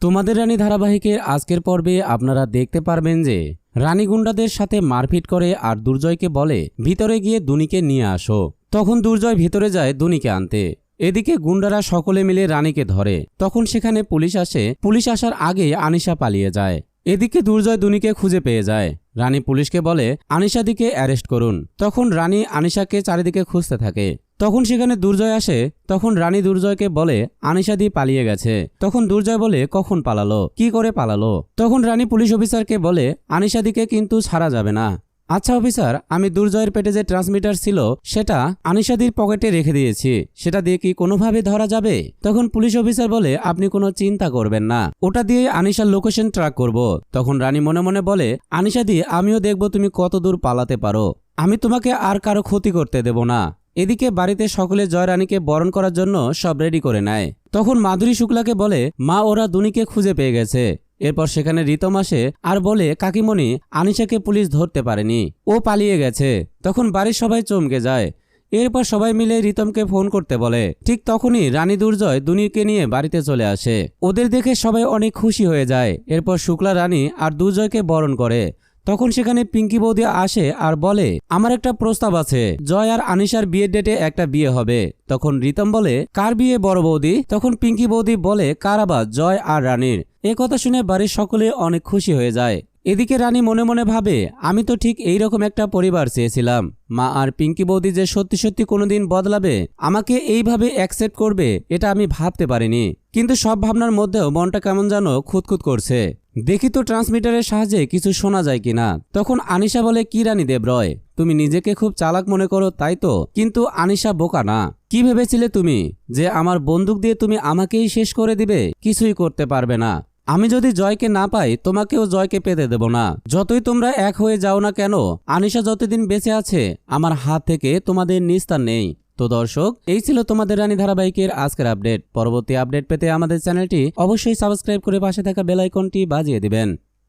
তোমাদের রানী ধারাবাহিকের আজকের পর্বে আপনারা দেখতে পারবেন যে রানী গুন্ডাদের সাথে মারপিট করে আর দুর্জয়কে বলে ভিতরে গিয়ে দুনিকে নিয়ে আসো। তখন দুর্জয় ভিতরে যায় দুনিকে আনতে। এদিকে গুন্ডারা সকলে মিলে রানীকে ধরে। তখন সেখানে পুলিশ আসে। পুলিশ আসার আগে আনিশা পালিয়ে যায়। এদিকে দুর্জয় দুনিকে খুঁজে পেয়ে যায়। রানী পুলিশকে বলে আনিশাদিকে অ্যারেস্ট করুন। তখন রানী আনিশাকে চারিদিকে খুঁজতে থাকে। তখন সেখানে দুর্জয় আসে। তখন রানী দুর্জয়কে বলে আনিশাদি পালিয়ে গেছে। তখন দুর্জয় বলে কখন পালালো, কি করে পালালো? তখন রানী পুলিশ অফিসারকে বলে আনিশাদিকে কিন্তু ছাড়া যাবে না। আচ্ছা অফিসার, আমি দুর্জয়ের পেটে যে ট্রান্সমিটার ছিল সেটা আনিশাদির পকেটে রেখে দিয়েছি, সেটা দিয়ে কি কোনোভাবে ধরা যাবে? তখন পুলিশ অফিসার বলে আপনি কোনো চিন্তা করবেন না, ওটা দিয়ে আনিশার লোকেশন ট্র্যাক করব। তখন রানী মনে মনে বলে আনিশাদি, আমিও দেখব তুমি কত দূর পালাতে পারো, আমি তোমাকে আর কারো ক্ষতি করতে দেব না। এদিকে বাড়িতে সকলে জয় রানীকে বরণ করার জন্য সব রেডি করে নেয়। তখন মাধুরী শুক্লাকে বলে মা, ওরা দুনিকে খুঁজে পেয়ে গেছে। এরপর সেখানে রিতম আসে আর বলে কাকিমণি, আনিশাকে পুলিশ ধরতে পারেনি, ও পালিয়ে গেছে। তখন বাড়ির সবাই চমকে যায়। এরপর সবাই মিলে রিতমকে ফোন করতে বলে। ঠিক তখনই রানী দুর্জয় দুনিকে নিয়ে বাড়িতে চলে আসে। ওদের দেখে সবাই অনেক খুশি হয়ে যায়। এরপর শুক্লা রানী আর দুর্জয়কে বরণ করে। তখন সেখানে পিঙ্কি বৌদি আসে আর বলে আমার একটা প্রস্তাব আছে, জয় আর আনিশার বিয়ের ডেটে একটা বিয়ে হবে। তখন রিতম বলে কার বিয়ে বড় বৌদি? তখন পিঙ্কি বৌদি বলে কার আবার, জয় আর রানীর। এ কথা শুনে বাড়ির সকলে অনেক খুশি হয়ে যায়। এদিকে রানী মনে মনে ভাবে আমি তো ঠিক এইরকম একটা পরিবার চেয়েছিলাম। মা আর পিঙ্কি বৌদি যে সত্যি সত্যি কোনোদিন বদলাবে, আমাকে এইভাবে অ্যাকসেপ্ট করবে, এটা আমি ভাবতে পারিনি। কিন্তু সব ভাবনার মধ্যেও মনটা কেমন যেন খুঁতখুত করছে। দেখি তো ট্রান্সমিটারের সাহায্যে কিছু শোনা যায় কিনা। তখন আনিশা বলে কি রানী দেবরয়, তুমি নিজেকে খুব চালাক মনে করো তাই তো? কিন্তু আনিশা বোকা না। কি ভেবেছিলে তুমি যে আমার বন্দুক দিয়ে তুমি আমাকেই শেষ করে দিবে? কিছুই করতে পারবে না। আমি যদি জয়কে না পাই, তোমাকেও জয়কে পেতে দেব না। যতই তোমরা এক হয়ে যাও না কেন, আনিশা যতদিন বেঁচে আছে আমার হাত থেকে তোমাদের নিস্তার নেই। তো দর্শক, এই ছিল তোমাদের রানী ধারাবাহিকের আজকের আপডেট। পরবর্তী আপডেট পেতে আমাদের চ্যানেলটি অবশ্যই সাবস্ক্রাইব করে পাশে থাকা বেল আইকনটি বাজিয়ে দিবেন।